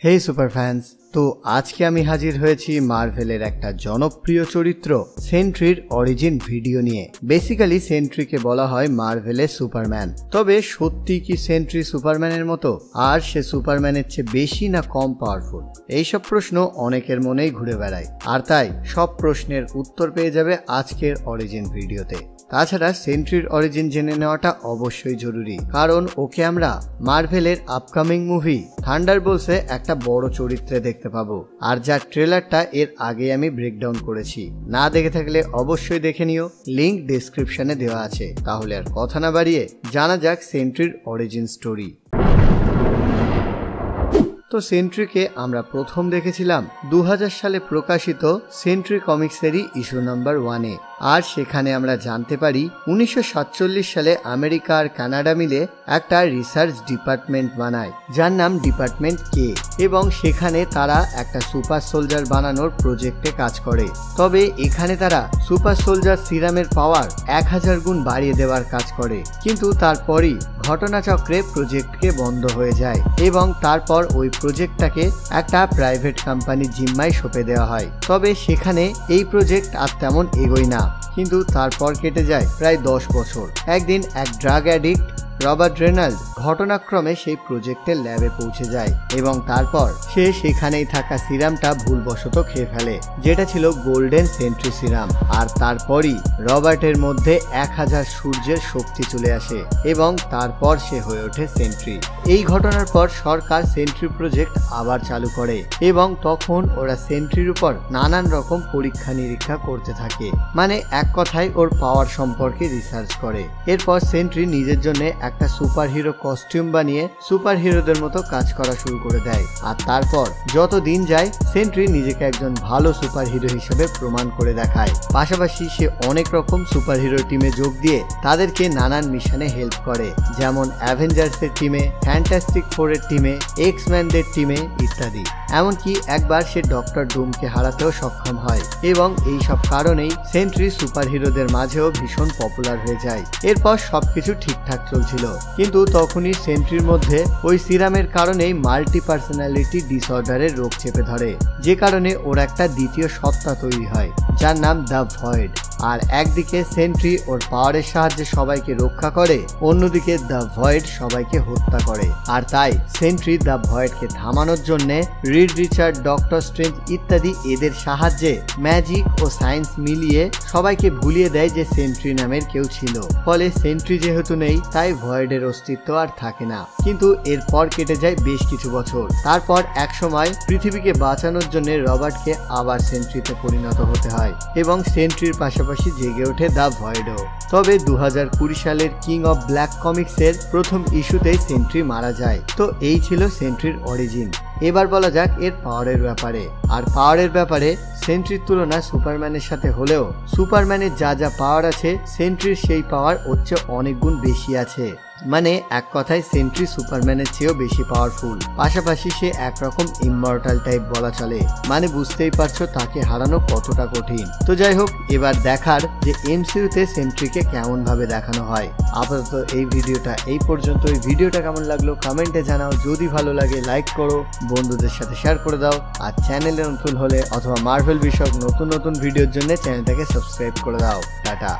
हे super fans, तो आज के आमी हाजिर हुएছি मार्वेलेर একটা জনপ্রিয় চরিত্র সেন্ট্রির অরিজিন ভিডিও নিয়ে। বেসিক্যালি সেন্ট্রিকে বলা হয় মার্ভেলের সুপারম্যান। তবে সত্যি কি সেন্ট্রি সুপারম্যানের মতো, আর সে সুপারম্যানের চেয়ে বেশি না কম পাওয়ারফুল? এইসব প্রশ্ন অনেকের মনেই ঘুরে বেড়ায়, আর তাই সব প্রশ্নের উত্তর পেয়ে যাবে আজকের অরিজিন ভিডিওতে। তাছাড়া সেন্ট্রির অরিজিন জেনে নেওয়াটা অবশ্যই জরুরি, কারণ ওকে আমরা মার্ভেলের আপকামিং মুভি থান্ডারবোল্টসে একটা বড় চরিত্রে দেখতে পাবো, আর যার ট্রেলারটা এর আগে আমি ব্রেকডাউন করেছি। না দেখে থাকলে অবশ্যই দেখে নিও, লিংক ডেসক্রিপশনে দেওয়া আছে। তাহলে আর কথা না বাড়িয়ে জানা যাক সেন্ট্রির অরিজিন স্টোরি। তো সেন্ট্রিকে আমরা প্রথম দেখেছিলাম 2000 সালে প্রকাশিত সেন্ট্রি কমিক্সেরই ইস্যু নাম্বার 1-এ। আর সেখানে আমরা জানতে পারি 1947 সালে আমেরিকা আর কানাডা মিলে একটা রিসার্চ ডিপার্টমেন্ট বানায়, যার নাম ডিপার্টমেন্ট কে, এবং সেখানে তারা একটা সুপার সোলজার বানানোর প্রজেক্টে কাজ করে। তবে এখানে তারা সুপার সোলজার সিরামের পাওয়ার 1000 গুণ বাড়িয়ে দেওয়ার কাজ করে, কিন্তু তারপরই ঘটনাচক্রে প্রজেক্টকে বন্ধ হয়ে যায় এবং তারপর ওই প্রজেক্টটাকে একটা প্রাইভেট কোম্পানির জিম্মায় সঁপে দেওয়া হয়। তবে সেখানে এই প্রজেক্ট আর তেমন এগোয় না, কিন্তু তারপর কেটে যায় প্রায় 10 বছর। একদিন এক ড্রাগ অ্যাডিক্ট রবার্ট রেনল্ড ঘটনাক্রমে সেই প্রজেক্টের ল্যাবে পৌঁছে যায় এবং তারপর সে সেখানেই থাকা সিরামটা ভুলবশত খেয়ে ফেলে, যেটা ছিল গোল্ডেন সেন্ট্রি সিরাম। আর তারপরই রবার্টের মধ্যে 1000 সূর্যের শক্তি চলে আসে এবং তারপর সে হয়ে ওঠে সেন্ট্রি। এই ঘটনার পর সরকার সেন্ট্রি প্রজেক্ট আবার চালু করে এবং তখন ওরা সেন্ট্রির উপর নানান রকম পরীক্ষা নিরীক্ষা করতে থাকে, মানে এক কথায় ওর পাওয়ার সম্পর্কে রিসার্চ করে। এরপর সেন্ট্রি নিজের জন্য একটা সুপার হিরো কস্টিউম বানিয়ে সুপার হিরোদের মতো কাজ করা শুরু করে দেয়। আর তারপর যত দিন যায় সেন্ট্রি নিজেকে একজন ভালো সুপার হিরো হিসেবে প্রমাণ করে দেখায়। পাশাপাশি সে অনেক রকম সুপার হিরো টিমে যোগ দিয়ে তাদেরকে নানান মিশনে হেল্প করে, যেমন অ্যাভেঞ্জার্সের টিমে, ফ্যান্টাস্টিক ফোরের টিমে, এক্সম্যানদের টিমে ইত্যাদি। এমনকি একবার সে ডক্টর ডুমকে হারাতেও সক্ষম হয় এবং এই সব কারণেই সেন্ট্রি সুপার হিরোদের মাঝেও ভীষণ পপুলার হয়ে যায়। এরপর সবকিছু ঠিকঠাক চলছিল, কিন্তু তখনই সেন্ট্রির মধ্যে ওই সিরামের কারণেই মাল্টি পার্সোনালিটি ডিসঅর্ডারের রোগ চেপে ধরে, যে কারণে ওর একটা দ্বিতীয় সত্তা তৈরি হয়, যার নাম দ্য ভয়েড। আর একদিকে সেন্ট্রি ওর পাওয়ারের সাহায্যে সবাইকে রক্ষা করে, অন্যদিকে দ্য ভয়েড সবাইকে হত্যা করে। আর তাই সেন্ট্রি দ্য ভয়েডকে থামানোর জন্য রিড রিচার্ড, ডক্টর স্ট্রেঞ্জ ইত্যাদি এদের সাহায্যে ম্যাজিক ও সায়েন্স মিলিয়ে সবাইকে ভুলিয়ে দেয় যে সেন্ট্রি নামের কেউ ছিল। ফলে সেন্ট্রি যেহেতু নেই, তাই ভয়েডের অস্তিত্ব আর থাকে না। কিন্তু এরপর কেটে যায় বেশ কিছু বছর। তারপর এক সময় পৃথিবীকে বাঁচানোর জন্য রবার্টকে আবার সেন্ট্রিতে পরিণত হতে হয় এবং সেন্ট্রির পাশাপাশি জেগে ওঠে দ্য ভয়েডও। তবে 2020 সালের কিং অফ ব্ল্যাক কমিক্সের প্রথম ইস্যুতেই সেন্ট্রি মারা যায়। তো এই ছিল সেন্ট্রির অরিজিন। এবার বলা যাক এর পাওয়ারের ব্যাপারে। আর পাওয়ারের ব্যাপারে সেন্ট্রির তুলনা সুপারম্যানের সাথে হলেও সুপারম্যানের যা যা পাওয়ার আছে সেন্ট্রির সেই পাওয়ার ওর চেয়ে অনেক গুণ বেশি আছে। মানে এক কথায় সেন্ট্রি সুপারম্যানের চেয়েও বেশি পাওয়ারফুল। পাশাপাশি সে একরকম ইমমর্টাল টাইপ বলা চলে, মানে বুঝতেই পারছো তাকে হারানো কতটা কঠিন। তো যাই হোক, এবার দেখার যে এমসিইউতে সেন্ট্রিকে কেমন ভাবে দেখানো হয়। আপাতত এই ভিডিওটা এই পর্যন্ত। এই ভিডিওটা কেমন লাগলো কমেন্টে জানাও, যদি ভালো লাগে লাইক করো, বন্ধুদের সাথে শেয়ার করে দাও, আর চ্যানেলে নতুন হলে অথবা মার্ভেল বিষয়ক নতুন নতুন ভিডিওর জন্য চ্যানেলটাকে সাবস্ক্রাইব করে দাও। টাটা।